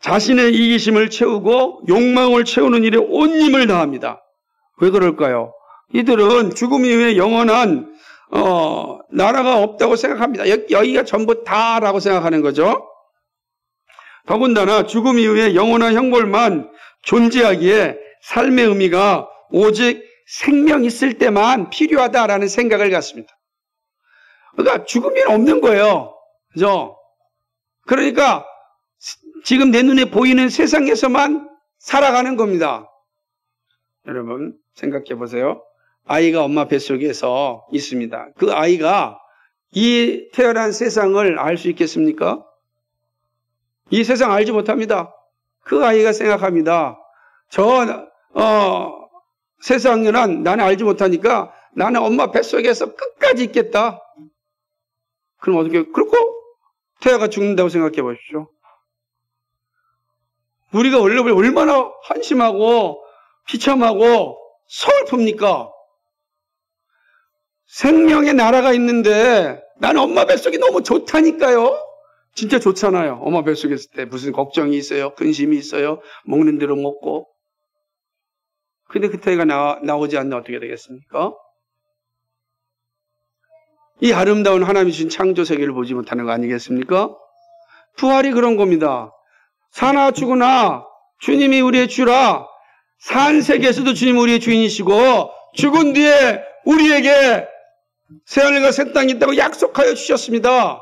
자신의 이기심을 채우고 욕망을 채우는 일에 온 힘을 다합니다. 왜 그럴까요? 이들은 죽음 이후에 영원한 나라가 없다고 생각합니다. 여기가 전부 다라고 생각하는 거죠. 더군다나 죽음 이후에 영원한 형벌만 존재하기에 삶의 의미가 오직 생명 있을 때만 필요하다라는 생각을 갖습니다. 그러니까 죽음이 없는 거예요. 그죠? 그러니까 지금 내 눈에 보이는 세상에서만 살아가는 겁니다. 여러분 생각해 보세요. 아이가 엄마 뱃속에서 있습니다. 그 아이가 이 태어난 세상을 알 수 있겠습니까? 이 세상 알지 못합니다. 그 아이가 생각합니다. 세상은 나는 알지 못하니까 나는 엄마 뱃속에서 끝까지 있겠다. 그럼 어떻게, 그렇고 태아가 죽는다고 생각해 보십시오. 우리가 얼마나 한심하고 비참하고 서글픕니까? 생명의 나라가 있는데 나는 엄마 뱃속이 너무 좋다니까요. 진짜 좋잖아요. 엄마 뱃속에 있을 때 무슨 걱정이 있어요. 근심이 있어요. 먹는 대로 먹고. 근데 그 태가 나오지 않으면 어떻게 되겠습니까? 이 아름다운 하나님이 주신 창조 세계를 보지 못하는 거 아니겠습니까? 부활이 그런 겁니다. 사나 죽으나 주님이 우리의 주라. 산 세계에서도 주님이 우리의 주인이시고 죽은 뒤에 우리에게 새하늘과 새 땅이 있다고 약속하여 주셨습니다.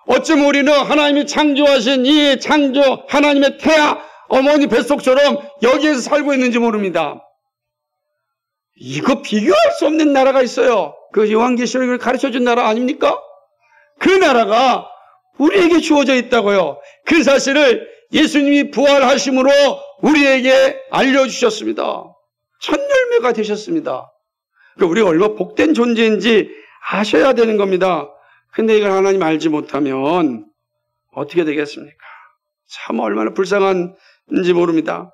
어쩌면 우리는 하나님이 창조하신 이 창조 하나님의 태아 어머니 뱃속처럼 여기에서 살고 있는지 모릅니다. 이거 비교할 수 없는 나라가 있어요. 그 요한계시록을 가르쳐준 나라 아닙니까? 그 나라가 우리에게 주어져 있다고요. 그 사실을 예수님이 부활하심으로 우리에게 알려주셨습니다. 첫 열매가 되셨습니다. 그러니까 우리가 얼마나 복된 존재인지 아셔야 되는 겁니다. 근데 이걸 하나님 알지 못하면 어떻게 되겠습니까? 참 얼마나 불쌍한지 모릅니다.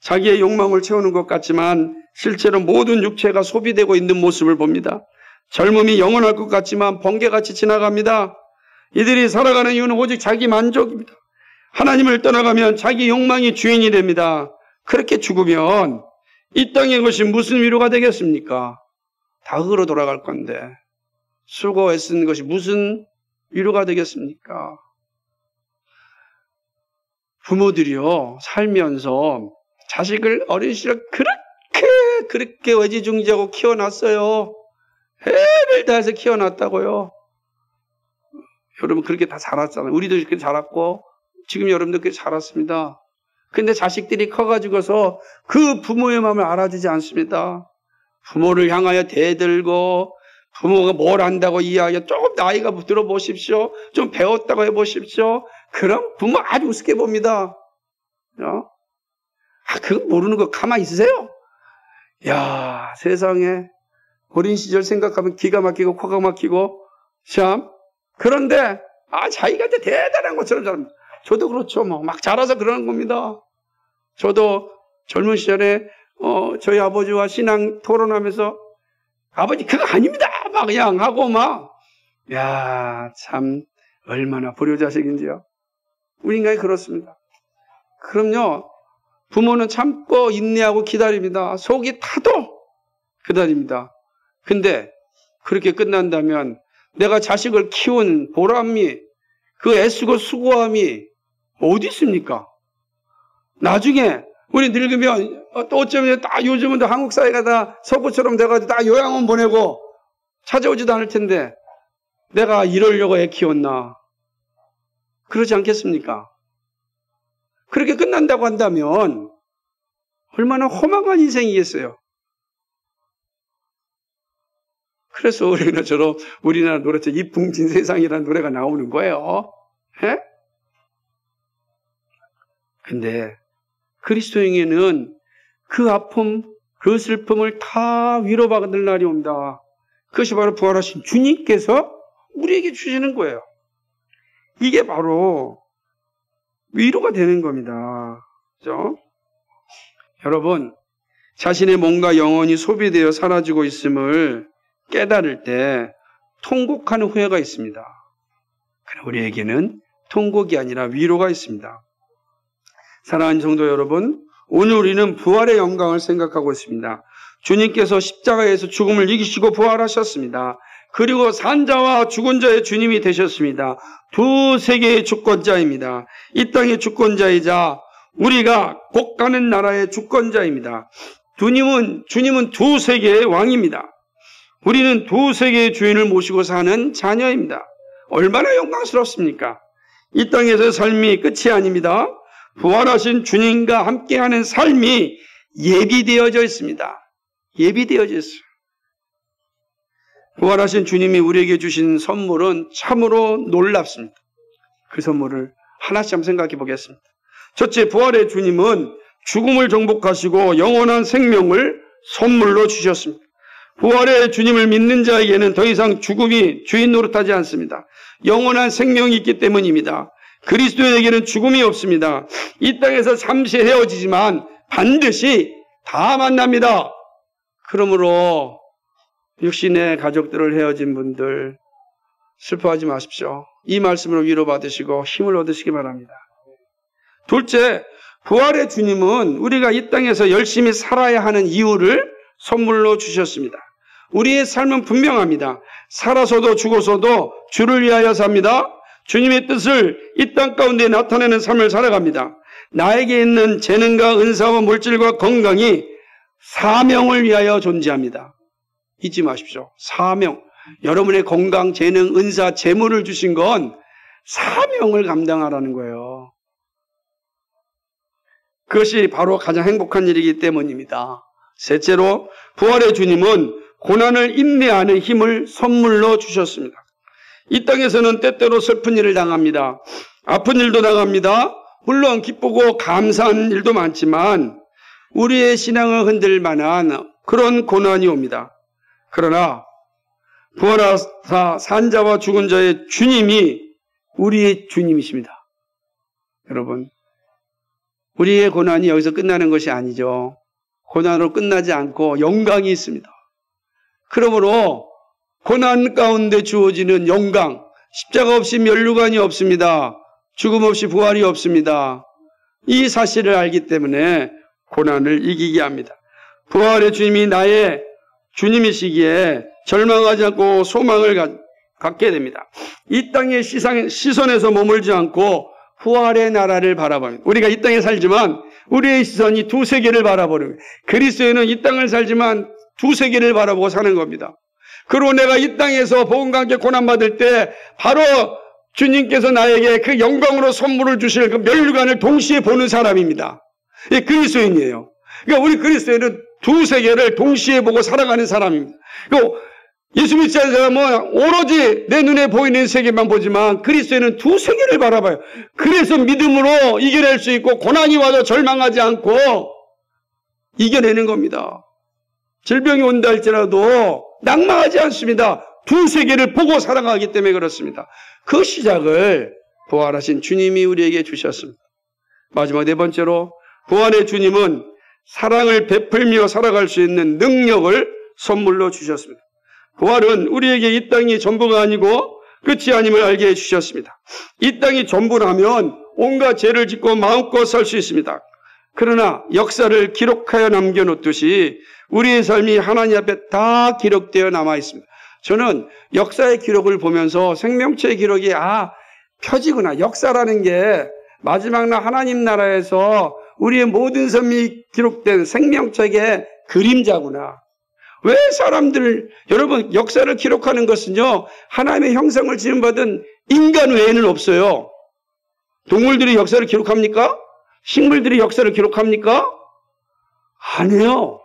자기의 욕망을 채우는 것 같지만 실제로 모든 육체가 소비되고 있는 모습을 봅니다. 젊음이 영원할 것 같지만 번개같이 지나갑니다. 이들이 살아가는 이유는 오직 자기 만족입니다. 하나님을 떠나가면 자기 욕망이 주인이 됩니다. 그렇게 죽으면 이 땅의 것이 무슨 위로가 되겠습니까? 다 흙으로 돌아갈 건데 수고 애쓴 것이 무슨 위로가 되겠습니까? 부모들이요 살면서 자식을 어린 시절 그렇게 애지중지하고 키워놨어요. 해를 다해서 키워놨다고요. 여러분 그렇게 다 자랐잖아요. 우리도 이렇게 자랐고 지금 여러분도 그렇게 자랐습니다. 근데 자식들이 커가지고서 그 부모의 마음을 알아주지 않습니다. 부모를 향하여 대들고 부모가 뭘 안다고 이야기해 조금 나이가 들어보십시오. 좀 배웠다고 해보십시오. 그럼 부모 아주 우습게 봅니다. 그거 모르는 거 가만히 있으세요? 야, 세상에 어린 시절 생각하면 기가 막히고 코가 막히고 참 그런데 자기가 대단한 것처럼 잘합니다. 저도 그렇죠. 막 자라서 그러는 겁니다. 저도 젊은 시절에 저희 아버지와 신앙 토론하면서 아버지 그거 아닙니다. 막 그냥 하고 참 얼마나 불효자식인지요. 우리 인간이 그렇습니다. 그럼요. 부모는 참고 인내하고 기다립니다. 속이 타도 기다립니다. 근데 그렇게 끝난다면 내가 자식을 키운 보람이 그 애쓰고 수고함이 어디 있습니까? 나중에 우리 늙으면 또 어쩌면 다 요즘은 한국 사회가 다 서구처럼 돼가지고 다 요양원 보내고 찾아오지도 않을 텐데 내가 이러려고 애 키웠나? 그러지 않겠습니까? 그렇게 끝난다고 한다면 얼마나 허망한 인생이겠어요. 그래서 우리나라 노래처럼 이풍진 세상이라는 노래가 나오는 거예요. 예? 근데 그리스도인에게는 그 아픔, 그 슬픔을 다 위로받을 날이 온다. 그것이 바로 부활하신 주님께서 우리에게 주시는 거예요. 이게 바로 위로가 되는 겁니다. 그죠? 여러분, 자신의 몸과 영혼이 소비되어 사라지고 있음을 깨달을 때 통곡하는 후회가 있습니다. 그러나 우리에게는 통곡이 아니라 위로가 있습니다. 사랑하는 성도 여러분, 오늘 우리는 부활의 영광을 생각하고 있습니다. 주님께서 십자가에서 죽음을 이기시고 부활하셨습니다. 그리고 산자와 죽은 자의 주님이 되셨습니다. 두 세계의 주권자입니다. 이 땅의 주권자이자 우리가 곧 가는 나라의 주권자입니다. 주님은 두 세계의 왕입니다. 우리는 두 세계의 주인을 모시고 사는 자녀입니다. 얼마나 영광스럽습니까? 이 땅에서의 삶이 끝이 아닙니다. 부활하신 주님과 함께하는 삶이 예비되어져 있습니다. 예비되어져 있어요. 부활하신 주님이 우리에게 주신 선물은 참으로 놀랍습니다. 그 선물을 하나씩 한번 생각해 보겠습니다. 첫째, 부활의 주님은 죽음을 정복하시고 영원한 생명을 선물로 주셨습니다. 부활의 주님을 믿는 자에게는 더 이상 죽음이 주인 노릇하지 않습니다. 영원한 생명이 있기 때문입니다. 그리스도에게는 죽음이 없습니다. 이 땅에서 잠시 헤어지지만 반드시 다 만납니다. 그러므로 육신의 가족들을 헤어진 분들 슬퍼하지 마십시오. 이 말씀으로 위로받으시고 힘을 얻으시기 바랍니다. 둘째, 부활의 주님은 우리가 이 땅에서 열심히 살아야 하는 이유를 선물로 주셨습니다. 우리의 삶은 분명합니다. 살아서도 죽어서도 주를 위하여 삽니다. 주님의 뜻을 이 땅 가운데 나타내는 삶을 살아갑니다. 나에게 있는 재능과 은사와 물질과 건강이 사명을 위하여 존재합니다. 잊지 마십시오. 사명. 여러분의 건강, 재능, 은사, 재물을 주신 건 사명을 감당하라는 거예요. 그것이 바로 가장 행복한 일이기 때문입니다. 셋째로, 부활의 주님은 고난을 인내하는 힘을 선물로 주셨습니다. 이 땅에서는 때때로 슬픈 일을 당합니다. 아픈 일도 당합니다. 물론 기쁘고 감사한 일도 많지만 우리의 신앙을 흔들 만한 그런 고난이 옵니다. 그러나 부활하사 산자와 죽은 자의 주님이 우리의 주님이십니다. 여러분, 우리의 고난이 여기서 끝나는 것이 아니죠. 고난으로 끝나지 않고 영광이 있습니다. 그러므로 고난 가운데 주어지는 영광, 십자가 없이 면류관이 없습니다. 죽음 없이 부활이 없습니다. 이 사실을 알기 때문에 고난을 이기게 합니다. 부활의 주님이 나의 주님이시기에 절망하지 않고 소망을 갖게 됩니다. 이 땅의 시선에서 머물지 않고 부활의 나라를 바라봅니다. 우리가 이 땅에 살지만 우리의 시선이 두 세계를 바라보는, 그리스도인은 이 땅을 살지만 두 세계를 바라보고 사는 겁니다. 그리고 내가 이 땅에서 복음과 함께 고난받을 때 바로 주님께서 나에게 그 영광으로 선물을 주실 그 면류관을 동시에 보는 사람입니다. 이 그리스도인이에요. 그러니까 우리 그리스도인은 두 세계를 동시에 보고 살아가는 사람입니다. 예수 믿지 않는 사람은 오로지 내 눈에 보이는 세계만 보지만 그리스도인은 두 세계를 바라봐요. 그래서 믿음으로 이겨낼 수 있고 고난이 와도 절망하지 않고 이겨내는 겁니다. 질병이 온다 할지라도 낙망하지 않습니다. 두 세계를 보고 살아가기 때문에 그렇습니다. 그 시작을 부활하신 주님이 우리에게 주셨습니다. 마지막 네 번째로, 부활의 주님은 사랑을 베풀며 살아갈 수 있는 능력을 선물로 주셨습니다. 부활은 우리에게 이 땅이 전부가 아니고 끝이 아님을 알게 해주셨습니다. 이 땅이 전부라면 온갖 죄를 짓고 마음껏 살 수 있습니다. 그러나 역사를 기록하여 남겨놓듯이 우리의 삶이 하나님 앞에 다 기록되어 남아 있습니다. 저는 역사의 기록을 보면서 생명체의 기록이 펴지구나. 역사라는 게 마지막 날 하나님 나라에서 우리의 모든 삶이 기록된 생명책의 그림자구나. 왜 여러분, 역사를 기록하는 것은요, 하나님의 형상을 지음받은 인간 외에는 없어요. 동물들이 역사를 기록합니까? 식물들이 역사를 기록합니까? 아니에요.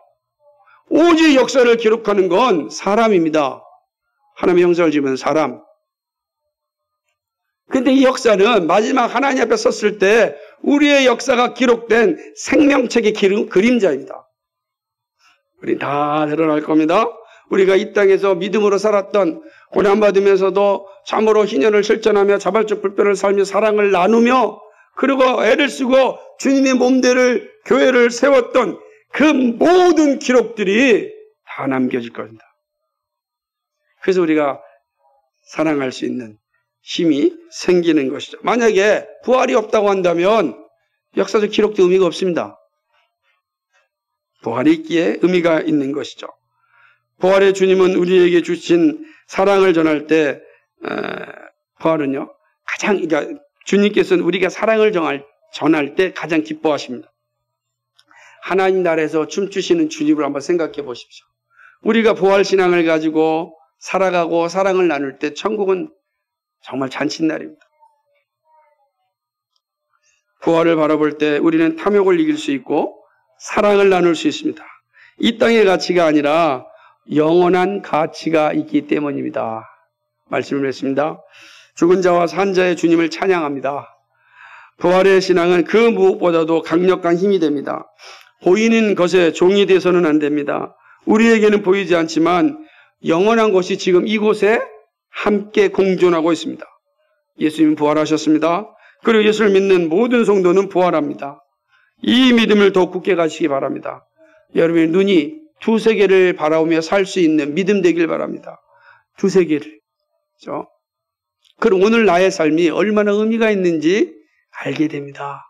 오직 역사를 기록하는 건 사람입니다. 하나님의 형상을 지은 사람. 근데 이 역사는 마지막 하나님 앞에 섰을 때 우리의 역사가 기록된 생명책의 그림자입니다. 우리 다 드러날 겁니다. 우리가 이 땅에서 믿음으로 살았던, 고난받으면서도 참으로 희년을 실천하며 자발적 불변을 살며 사랑을 나누며 그리고 애를 쓰고 주님의 몸대를, 교회를 세웠던 그 모든 기록들이 다 남겨질 겁니다. 그래서 우리가 사랑할 수 있는 힘이 생기는 것이죠. 만약에 부활이 없다고 한다면 역사적 기록도 의미가 없습니다. 부활이 있기에 의미가 있는 것이죠. 부활의 주님은 우리에게 주신 사랑을 전할 때 부활은요 그러니까 주님께서는 우리가 사랑을 전할 때 가장 기뻐하십니다. 하나님 나라에서 춤추시는 주님을 한번 생각해 보십시오. 우리가 부활 신앙을 가지고 살아가고 사랑을 나눌 때 천국은 정말 잔칫날입니다. 부활을 바라볼 때 우리는 탐욕을 이길 수 있고 사랑을 나눌 수 있습니다. 이 땅의 가치가 아니라 영원한 가치가 있기 때문입니다. 말씀을 했습니다. 죽은 자와 산 자의 주님을 찬양합니다. 부활의 신앙은 그 무엇보다도 강력한 힘이 됩니다. 보이는 것에 종이 돼서는 안 됩니다. 우리에게는 보이지 않지만 영원한 것이 지금 이곳에 함께 공존하고 있습니다. 예수님은 부활하셨습니다. 그리고 예수를 믿는 모든 성도는 부활합니다. 이 믿음을 더 굳게 가시기 바랍니다. 여러분의 눈이 두세 개를 바라보며 살 수 있는 믿음 되길 바랍니다. 두세 개를. 그렇죠? 그럼 오늘 나의 삶이 얼마나 의미가 있는지 알게 됩니다.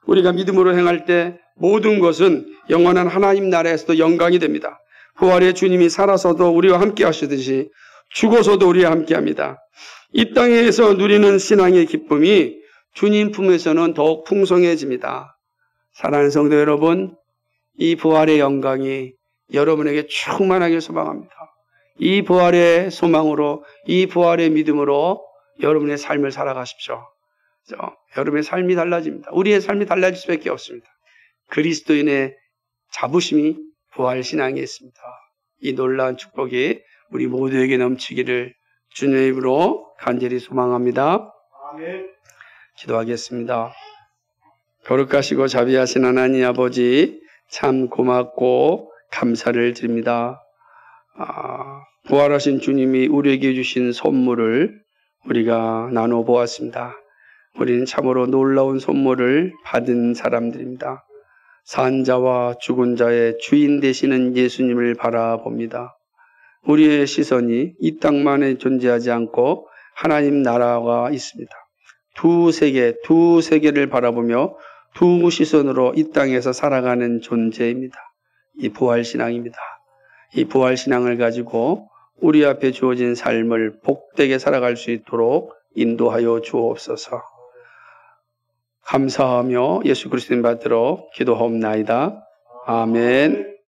우리가 믿음으로 행할 때 모든 것은 영원한 하나님 나라에서도 영광이 됩니다. 부활의 주님이 살아서도 우리와 함께 하시듯이 죽어서도 우리와 함께 합니다. 이 땅에서 누리는 신앙의 기쁨이 주님 품에서는 더욱 풍성해집니다. 사랑하는 성도 여러분, 이 부활의 영광이 여러분에게 충만하게 소망합니다. 이 부활의 소망으로, 이 부활의 믿음으로 여러분의 삶을 살아가십시오. 여러분의 삶이 달라집니다. 우리의 삶이 달라질 수밖에 없습니다. 그리스도인의 자부심이 부활 신앙에 있습니다. 이 놀라운 축복이 우리 모두에게 넘치기를 주님의 이름으로 간절히 소망합니다. 아멘. 기도하겠습니다. 거룩하시고 자비하신 하나님 아버지, 참 고맙고 감사를 드립니다. 부활하신 주님이 우리에게 주신 선물을 우리가 나눠보았습니다. 우리는 참으로 놀라운 선물을 받은 사람들입니다. 산 자와 죽은 자의 주인 되시는 예수님을 바라봅니다. 우리의 시선이 이 땅만에 존재하지 않고 하나님 나라가 있습니다. 두 세계를 바라보며 두 시선으로 이 땅에서 살아가는 존재입니다. 이 부활신앙입니다. 이 부활신앙을 가지고 우리 앞에 주어진 삶을 복되게 살아갈 수 있도록 인도하여 주옵소서. 감사하며 예수 그리스도님 받들어 기도하옵나이다. 아멘.